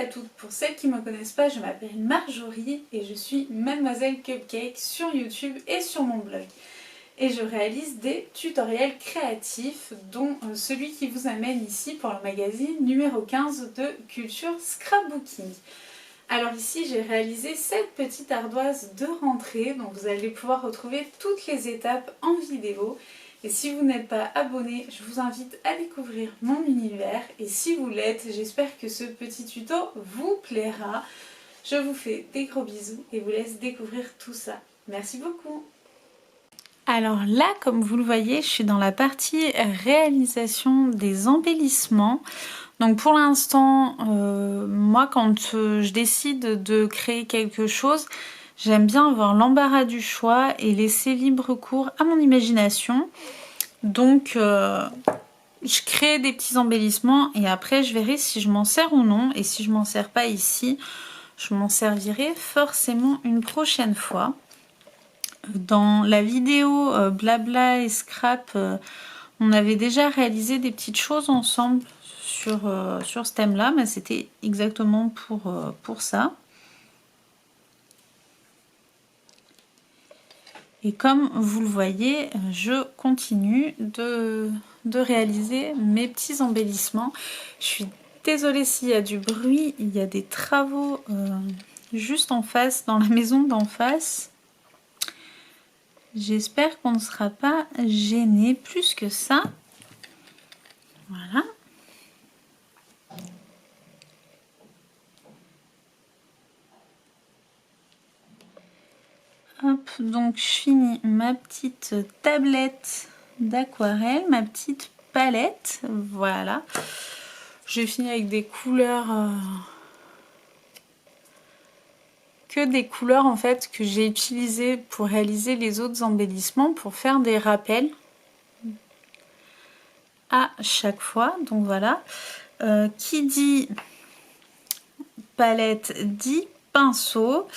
à toutes, pour celles qui ne me connaissent pas, je m'appelle Marjorie et je suis Mademoiselle Cupcake sur YouTube et sur mon blog. Et je réalise des tutoriels créatifs, dont celui qui vous amène ici pour le magazine numéro 15 de Culture Scrapbooking. Alors ici j'ai réalisé cette petite ardoise de rentrée, donc vous allez pouvoir retrouver toutes les étapes en vidéo. Et si vous n'êtes pas abonné, je vous invite à découvrir mon univers. Et si vous l'êtes, j'espère que ce petit tuto vous plaira. Je vous fais des gros bisous et vous laisse découvrir tout ça. Merci beaucoup. Alors là, comme vous le voyez, je suis dans la partie réalisation des embellissements. Donc pour l'instant, moi quand je décide de créer quelque chose, j'aime bien avoir l'embarras du choix et laisser libre cours à mon imagination. Donc je crée des petits embellissements et après je verrai si je m'en sers ou non. Et si je m'en sers pas ici, je m'en servirai forcément une prochaine fois. Dans la vidéo blabla et scrap, on avait déjà réalisé des petites choses ensemble sur ce thème là, mais c'était exactement pour ça. Et comme vous le voyez, je continue de réaliser mes petits embellissements. Je suis désolée s'il y a du bruit, il y a des travaux juste en face, dans la maison d'en face. J'espère qu'on ne sera pas gêné plus que ça. Voilà. Hop, donc je finis ma petite tablette d'aquarelle, ma petite palette. Voilà. J'ai fini avec des couleurs... que des couleurs en fait que j'ai utilisées pour réaliser les autres embellissements, pour faire des rappels à chaque fois. Donc voilà, qui dit palette dit pinceau.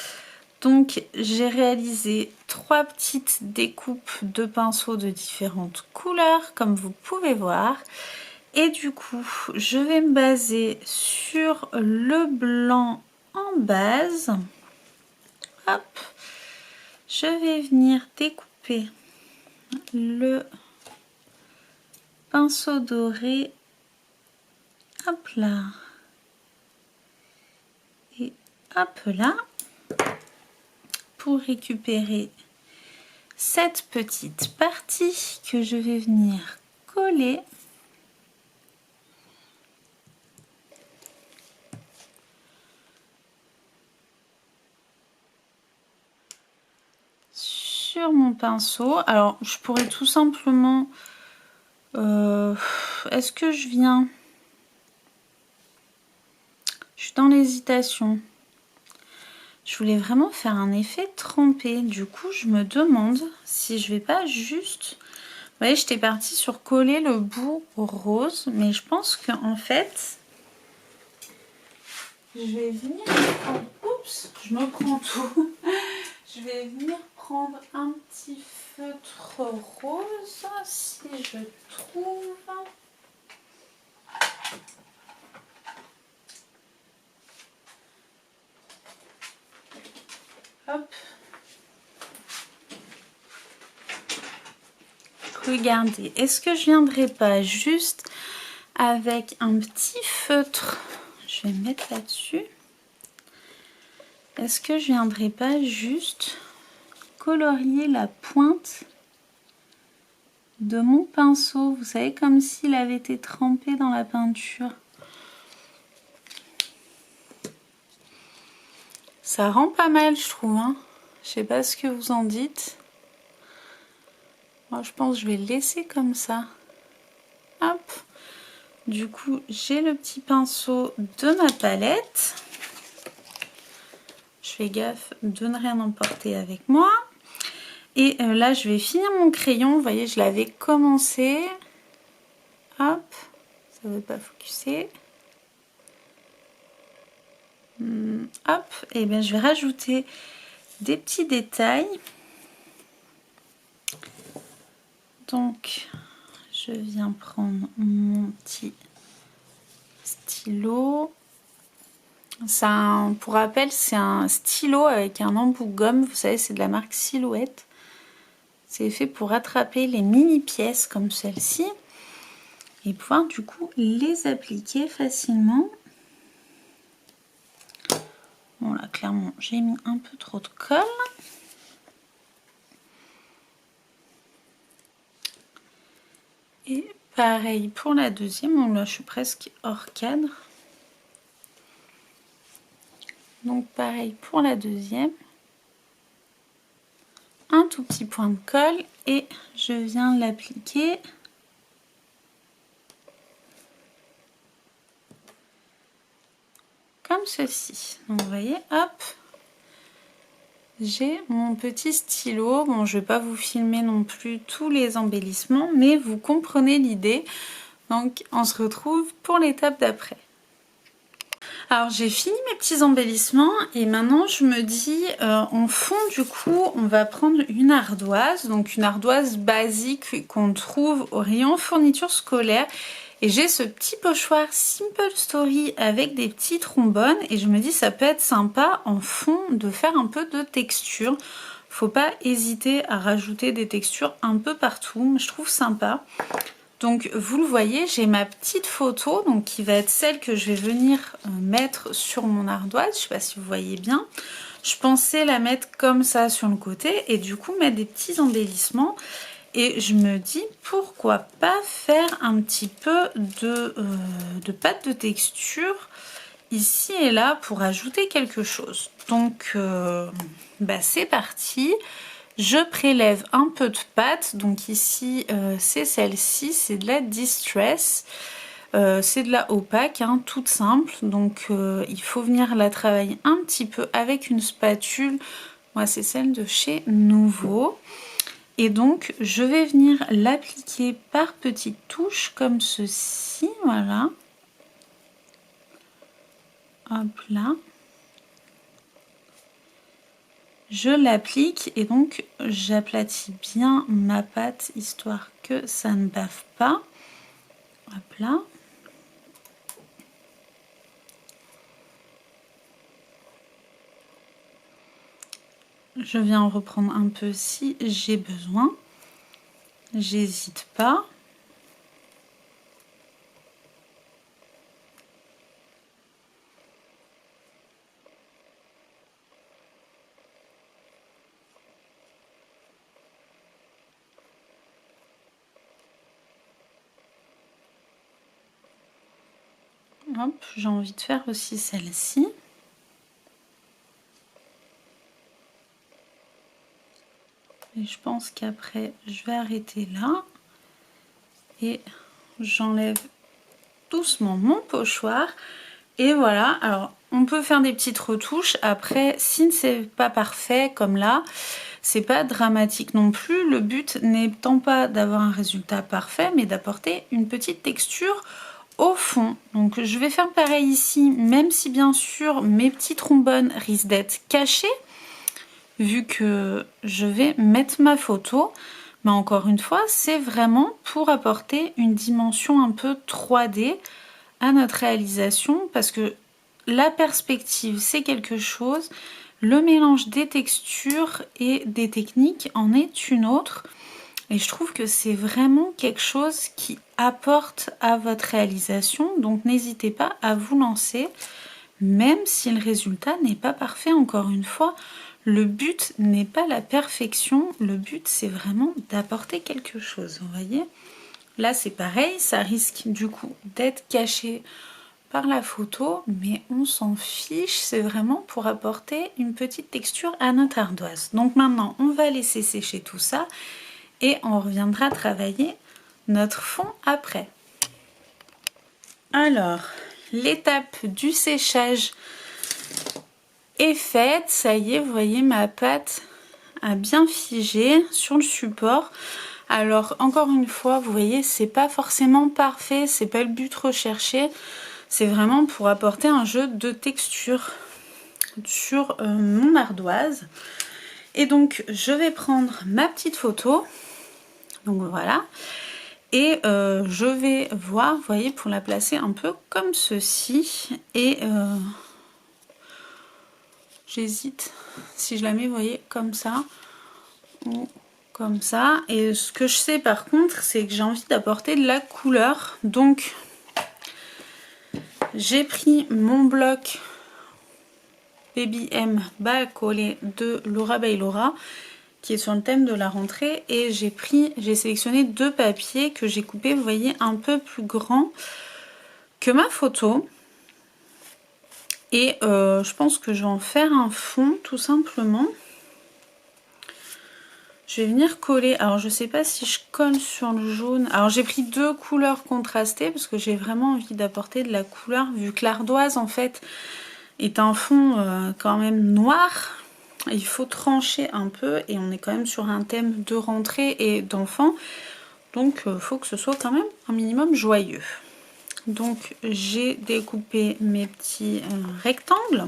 Donc j'ai réalisé 3 petites découpes de pinceaux de différentes couleurs comme vous pouvez voir. Et du coup je vais me baser sur le blanc en base. Hop, je vais venir découper le pinceau doré, hop là, et hop là, pour récupérer cette petite partie que je vais venir coller sur mon pinceau. Alors je pourrais tout simplement est-ce que je viens, je suis dans l'hésitation. Je voulais vraiment faire un effet trempé. Du coup je me demande si je vais pas juste, vous voyez, j'étais partie sur coller le bout rose, mais je pense qu'en fait je vais venir prendre... Oups, je me prends tout. Je vais venir prendre un petit feutre rose, si je trouve. Hop. Regardez, est-ce que je viendrai pas juste avec un petit feutre? Je vais me mettre là-dessus. Est-ce que je viendrai pas juste colorier la pointe de mon pinceau? Vous savez, comme s'il avait été trempé dans la peinture. Ça rend pas mal, je trouve. Hein. Je sais pas ce que vous en dites. Moi, je pense que je vais le laisser comme ça. Hop. Du coup, j'ai le petit pinceau de ma palette. Je fais gaffe de ne rien emporter avec moi. Et là, je vais finir mon crayon. Vous voyez, je l'avais commencé. Hop. Ça ne veut pas focuser. Hop. Et bien, je vais rajouter des petits détails. Donc, je viens prendre mon petit stylo. Pour rappel, c'est un stylo avec un embout gomme, vous savez, c'est de la marque Silhouette. C'est fait pour attraper les mini pièces comme celle-ci et pouvoir du coup les appliquer facilement. Bon là, clairement, j'ai mis un peu trop de colle. Et pareil pour la deuxième, bon là je suis presque hors cadre. Donc pareil pour la deuxième. Un tout petit point de colle et je viens l'appliquer. Comme ceci. Donc vous voyez, hop. J'ai mon petit stylo. Bon, je ne vais pas vous filmer non plus tous les embellissements, mais vous comprenez l'idée. Donc on se retrouve pour l'étape d'après. Alors j'ai fini mes petits embellissements et maintenant je me dis en fond du coup on va prendre une ardoise, donc une ardoise basique qu'on trouve au rayon fourniture scolaire, et j'ai ce petit pochoir Simple Story avec des petits trombones et je me dis ça peut être sympa en fond de faire un peu de texture. Faut pas hésiter à rajouter des textures un peu partout, je trouve sympa. Donc vous le voyez, j'ai ma petite photo donc qui va être celle que je vais venir mettre sur mon ardoise. Je ne sais pas si vous voyez bien. Je pensais la mettre comme ça sur le côté et du coup mettre des petits embellissements. Et je me dis pourquoi pas faire un petit peu de pâte de texture ici et là pour ajouter quelque chose. Donc c'est parti. Je prélève un peu de pâte, donc ici c'est celle-ci, c'est de la Distress, c'est de la opaque, hein, toute simple, donc il faut venir la travailler un petit peu avec une spatule. Moi c'est celle de chez Nouveau, et donc je vais venir l'appliquer par petites touches comme ceci, voilà, hop là. Je l'applique et donc j'aplatis bien ma pâte histoire que ça ne bave pas. Hop là. Je viens en reprendre un peu si j'ai besoin. J'hésite pas. Hop, j'ai envie de faire aussi celle-ci. Et je pense qu'après, je vais arrêter là. Et j'enlève doucement mon pochoir. Et voilà, alors on peut faire des petites retouches. Après, si c'est pas parfait comme là, c'est pas dramatique non plus. Le but n'étant pas d'avoir un résultat parfait, mais d'apporter une petite texture au fond. Donc je vais faire pareil ici, même si bien sûr mes petits trombones risquent d'être cachés, vu que je vais mettre ma photo. Mais encore une fois, c'est vraiment pour apporter une dimension un peu 3D à notre réalisation, parce que la perspective c'est quelque chose, le mélange des textures et des techniques en est une autre. Et je trouve que c'est vraiment quelque chose qui apporte à votre réalisation. Donc n'hésitez pas à vous lancer, même si le résultat n'est pas parfait. Encore une fois, le but n'est pas la perfection. Le but, c'est vraiment d'apporter quelque chose. Vous voyez ? Là, c'est pareil. Ça risque du coup d'être caché par la photo, mais on s'en fiche. C'est vraiment pour apporter une petite texture à notre ardoise. Donc maintenant, on va laisser sécher tout ça. Et on reviendra travailler notre fond après. Alors, l'étape du séchage est faite. Ça y est, vous voyez, ma pâte a bien figé sur le support. Alors, encore une fois, vous voyez, c'est pas forcément parfait, c'est pas le but recherché. C'est vraiment pour apporter un jeu de texture sur mon ardoise. Et donc, je vais prendre ma petite photo. Donc voilà, et je vais voir, vous voyez, pour la placer un peu comme ceci, et J'hésite si je la mets, vous voyez, comme ça ou comme ça. Et ce que je sais par contre, c'est que j'ai envie d'apporter de la couleur. Donc, j'ai pris mon bloc Baby M bas à coller de Laura by Laura, qui est sur le thème de la rentrée. Et j'ai sélectionné 2 papiers que j'ai coupés, vous voyez, un peu plus grands que ma photo. Et je pense que je vais en faire un fond tout simplement. Je vais venir coller, alors je sais pas si je colle sur le jaune. Alors j'ai pris 2 couleurs contrastées parce que j'ai vraiment envie d'apporter de la couleur, vu que l'ardoise en fait est un fond quand même noir. Il faut trancher un peu et on est quand même sur un thème de rentrée et d'enfant. Donc il faut que ce soit quand même un minimum joyeux. Donc j'ai découpé mes petits rectangles.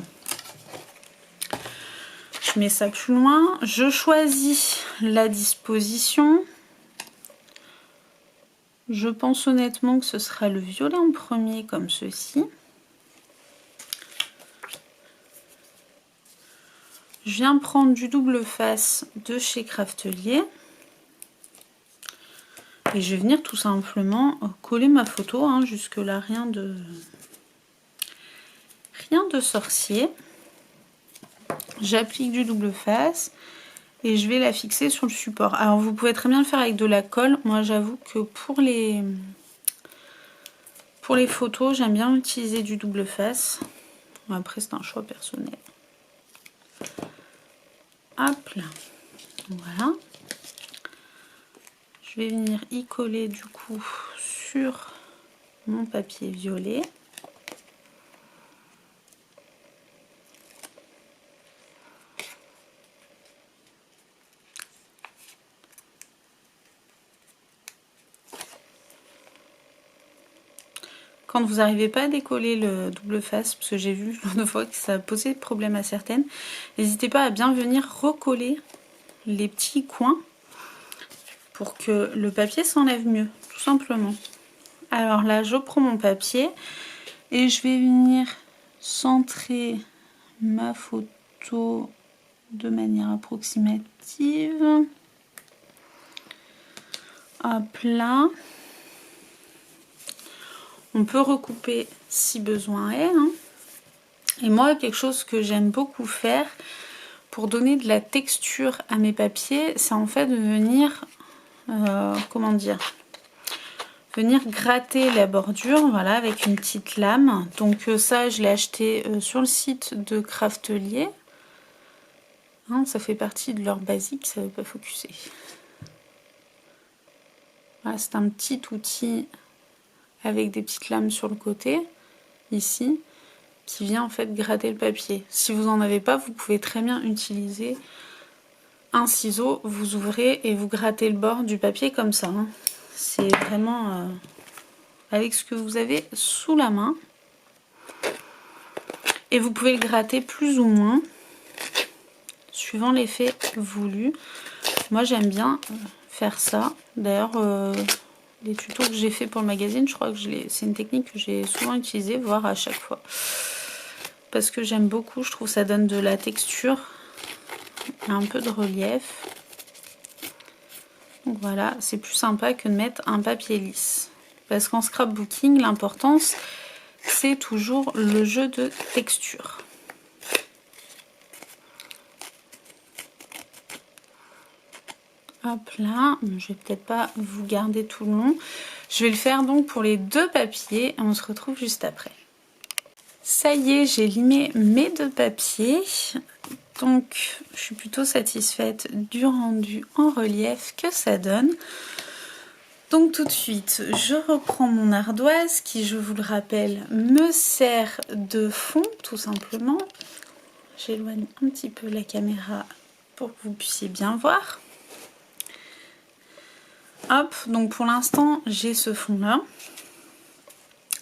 Je mets ça plus loin. Je choisis la disposition. Je pense honnêtement que ce sera le violet en premier, comme ceci. Je viens prendre du double face de chez Craftelier. Et je vais venir tout simplement coller ma photo. Hein, jusque là, rien de sorcier. J'applique du double face. Et je vais la fixer sur le support. Alors vous pouvez très bien le faire avec de la colle. Moi j'avoue que pour les photos, j'aime bien utiliser du double face. Après c'est un choix personnel. Hop là. Voilà. Je vais venir y coller du coup sur mon papier violet. Quand vous n'arrivez pas à décoller le double face, parce que j'ai vu l'autre fois que ça posait problème à certaines, n'hésitez pas à bien venir recoller les petits coins pour que le papier s'enlève mieux, tout simplement. Alors là, je prends mon papier et je vais venir centrer ma photo de manière approximative. Hop là. On peut recouper si besoin est. Hein. Et moi, quelque chose que j'aime beaucoup faire pour donner de la texture à mes papiers, c'est en fait de venir, comment dire, venir gratter la bordure, voilà, avec une petite lame. Donc ça, je l'ai acheté sur le site de Craftelier. Hein, ça fait partie de leur basique, ça ne veut pas focuser. Voilà, c'est un petit outil avec des petites lames sur le côté, ici, qui vient en fait gratter le papier. Si vous n'en avez pas, vous pouvez très bien utiliser un ciseau, vous ouvrez et vous grattez le bord du papier comme ça. Hein. C'est vraiment avec ce que vous avez sous la main. Et vous pouvez le gratter plus ou moins, suivant l'effet voulu. Moi j'aime bien faire ça. D'ailleurs, les tutos que j'ai fait pour le magazine, je crois que c'est une technique que j'ai souvent utilisée, voire à chaque fois. Parce que j'aime beaucoup, je trouve que ça donne de la texture, un peu de relief. Donc voilà, c'est plus sympa que de mettre un papier lisse. Parce qu'en scrapbooking, l'importance, c'est toujours le jeu de texture. Hop là, je vais peut-être pas vous garder tout le long. Je vais le faire donc pour les 2 papiers et on se retrouve juste après. Ça y est, j'ai limé mes 2 papiers. Donc je suis plutôt satisfaite du rendu en relief que ça donne. Donc tout de suite, je reprends mon ardoise qui, je vous le rappelle, me sert de fond tout simplement. J'éloigne un petit peu la caméra pour que vous puissiez bien voir. Hop, donc pour l'instant j'ai ce fond là.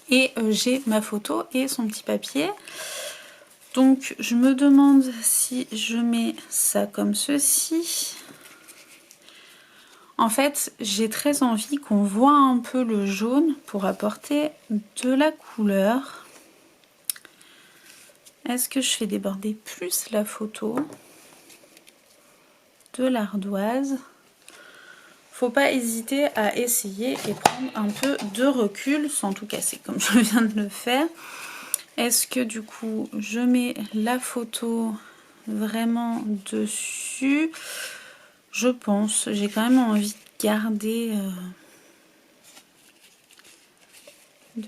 Et j'ai ma photo et son petit papier. Donc je me demande si je mets ça comme ceci. En fait, j'ai très envie qu'on voit un peu le jaune pour apporter de la couleur. Est-ce que je fais déborder plus la photo de l'ardoise? Faut pas hésiter à essayer et prendre un peu de recul, sans tout casser comme je viens de le faire. Est-ce que du coup je mets la photo vraiment dessus? Je pense, j'ai quand même envie de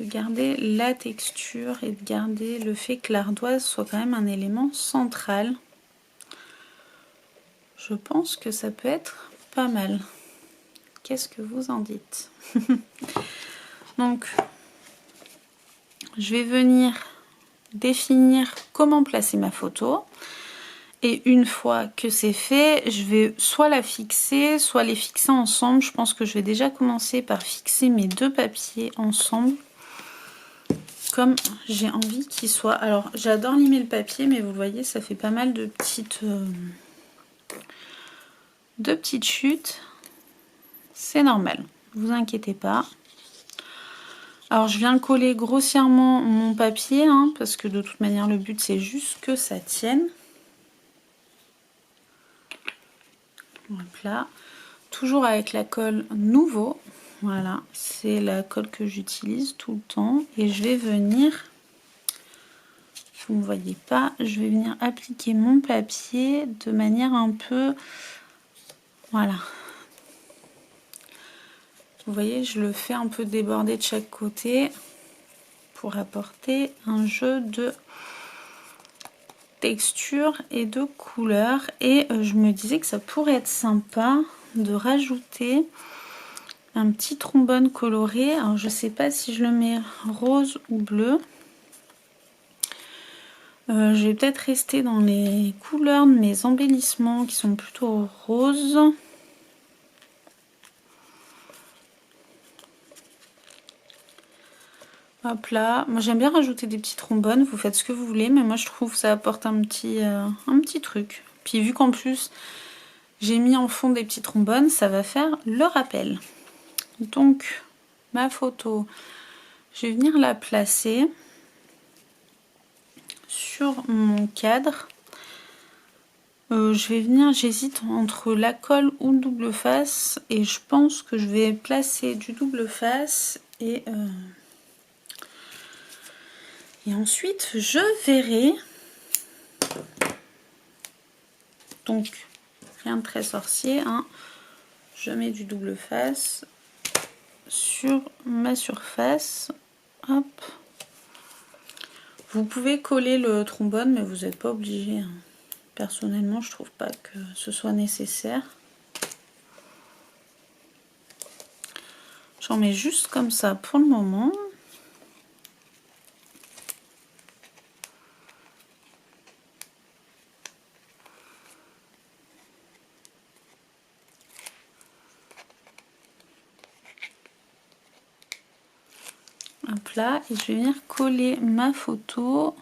garder la texture et de garder le fait que l'ardoise soit quand même un élément central. Je pense que ça peut être pas mal. Qu'est-ce que vous en dites? Donc, je vais venir définir comment placer ma photo. Et une fois que c'est fait, je vais soit la fixer, soit les fixer ensemble. Je pense que je vais déjà commencer par fixer mes deux papiers ensemble. Comme j'ai envie qu'ils soient... Alors, j'adore limer le papier, mais vous voyez, ça fait pas mal de petites chutes. C'est normal, vous inquiétez pas. Alors, je viens coller grossièrement mon papier, hein, parce que de toute manière, le but, c'est juste que ça tienne. Là, toujours avec la colle Nouveau. Voilà, c'est la colle que j'utilise tout le temps. Et je vais venir, vous ne voyez pas, je vais venir appliquer mon papier de manière un peu... Voilà. Vous voyez, je le fais un peu déborder de chaque côté pour apporter un jeu de texture et de couleur. Et je me disais que ça pourrait être sympa de rajouter un petit trombone coloré. Alors je sais pas si je le mets rose ou bleu. Je vais peut-être rester dans les couleurs de mes embellissements qui sont plutôt roses. Hop là, moi j'aime bien rajouter des petits trombones, vous faites ce que vous voulez, mais moi je trouve que ça apporte un petit truc. Puis vu qu'en plus j'ai mis en fond des petits trombones, ça va faire le rappel. Donc ma photo, je vais venir la placer sur mon cadre. Je vais venir, j'hésite entre la colle ou le double face, et je pense que je vais placer du double face et ensuite je verrai. Donc rien de très sorcier, hein. Je mets du double face sur ma surface. Hop. Vous pouvez coller le trombone, mais vous n'êtes pas obligé, hein. Personnellement, je trouve pas que ce soit nécessaire. J'en mets juste comme ça pour le moment. Hop là, et je vais venir coller ma photo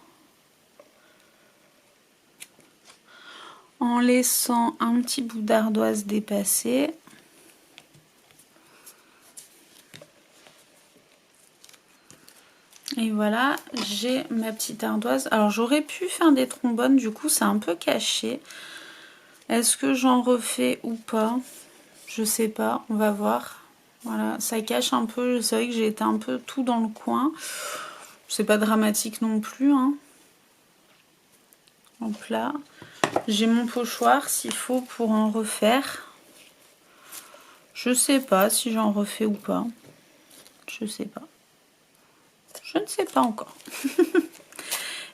en laissant un petit bout d'ardoise dépasser. Et voilà, j'ai ma petite ardoise. Alors j'aurais pu faire des trombones, du coup c'est un peu caché. Est-ce que j'en refais ou pas? Je sais pas, on va voir. Voilà, ça cache un peu, c'est vrai que j'ai été un peu tout dans le coin. C'est pas dramatique non plus, hein. Hop là. J'ai mon pochoir s'il faut pour en refaire. Je sais pas si j'en refais ou pas. Je sais pas. Je ne sais pas encore.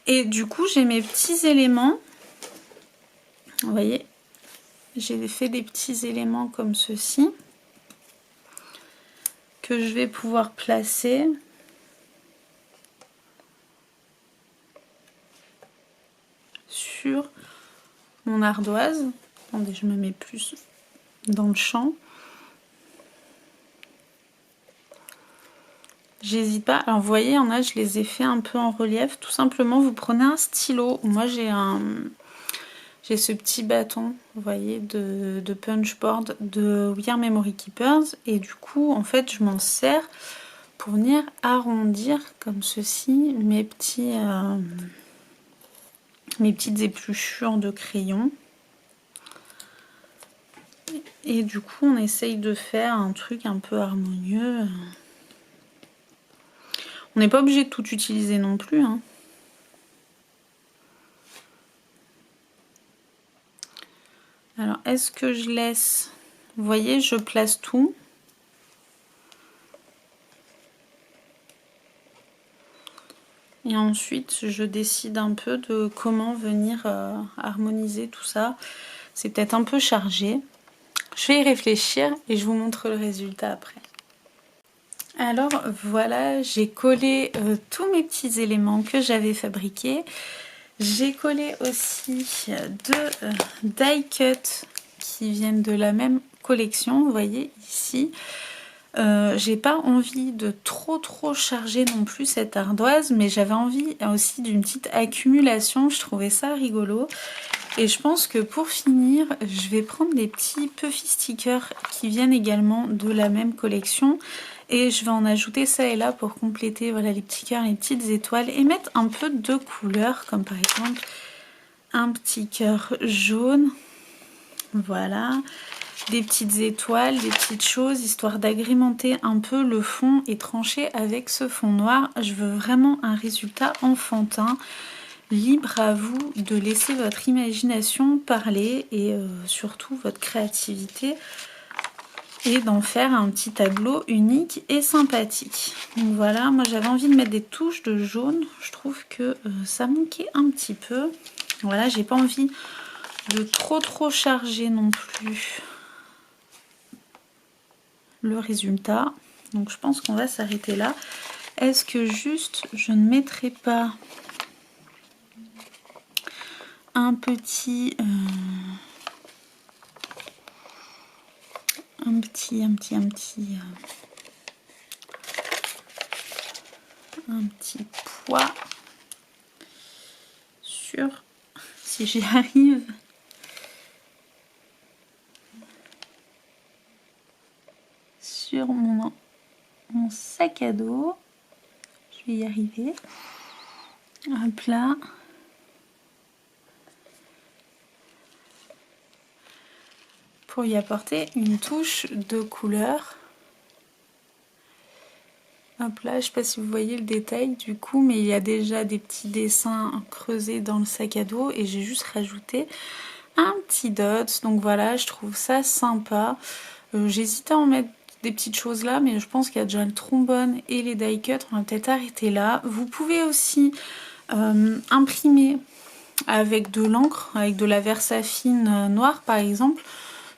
Et du coup, j'ai mes petits éléments. Vous voyez, j'ai fait des petits éléments comme ceci que je vais pouvoir placer sur mon ardoise. Attendez, je me mets plus dans le champ. J'hésite pas. Alors vous voyez, il y en a, je les ai fait un peu en relief. Tout simplement, vous prenez un stylo. Moi, j'ai ce petit bâton, vous voyez, de punchboard de We Are Memory Keepers. Et du coup, en fait, je m'en sers pour venir arrondir comme ceci mes petits mes petites épluchures de crayon. Et du coup, on essaye de faire un truc un peu harmonieux. On n'est pas obligé de tout utiliser non plus, hein. Alors, est-ce que je laisse... Vous voyez, je place tout. Et ensuite, je décide un peu de comment venir harmoniser tout ça. C'est peut-être un peu chargé. Je vais y réfléchir et je vous montre le résultat après. Alors voilà, j'ai collé tous mes petits éléments que j'avais fabriqués. J'ai collé aussi deux die cut qui viennent de la même collection, vous voyez ici. J'ai pas envie de trop charger non plus cette ardoise, mais j'avais envie aussi d'une petite accumulation, je trouvais ça rigolo. Et je pense que pour finir, je vais prendre des petits puffy stickers qui viennent également de la même collection. Et je vais en ajouter ça et là pour compléter voilà, les petits cœurs, les petites étoiles. Et mettre un peu de couleurs, comme par exemple un petit cœur jaune. Voilà. Des petites étoiles, des petites choses, histoire d'agrémenter un peu le fond et trancher avec ce fond noir. Je veux vraiment un résultat enfantin. Libre à vous de laisser votre imagination parler et surtout votre créativité et d'en faire un petit tableau unique et sympathique. Donc voilà, moi j'avais envie de mettre des touches de jaune, je trouve que ça manquait un petit peu. Voilà, j'ai pas envie de trop charger non plus le résultat. Donc je pense qu'on va s'arrêter là. Est-ce que juste je ne mettrai pas un petit poids sur, si j'y arrive, sur mon sac à dos. Je vais y arriver. Hop là. Pour y apporter une touche de couleur. Hop là, je ne sais pas si vous voyez le détail du coup, mais il y a déjà des petits dessins creusés dans le sac à dos et j'ai juste rajouté un petit dot. Donc voilà, je trouve ça sympa. J'hésitais à en mettre des petites choses là, mais je pense qu'il y a déjà le trombone et les die cut. On va peut-être arrêter là. Vous pouvez aussi imprimer avec de l'encre, avec de la Versafine noire par exemple,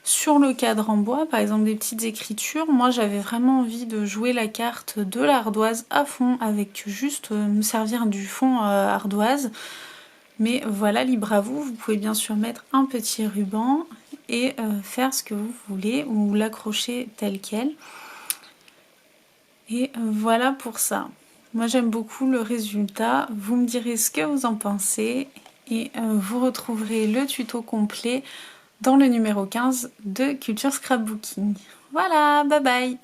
sur le cadre en bois, par exemple des petites écritures. Moi j'avais vraiment envie de jouer la carte de l'ardoise à fond avec juste me servir du fond ardoise. Mais voilà, libre à vous. Vous pouvez bien sûr mettre un petit ruban et faire ce que vous voulez ou l'accrocher tel quel. Et voilà pour ça. Moi j'aime beaucoup le résultat. Vous me direz ce que vous en pensez et vous retrouverez le tuto complet dans le numéro 15 de Culture Scrapbooking. Voilà, bye bye!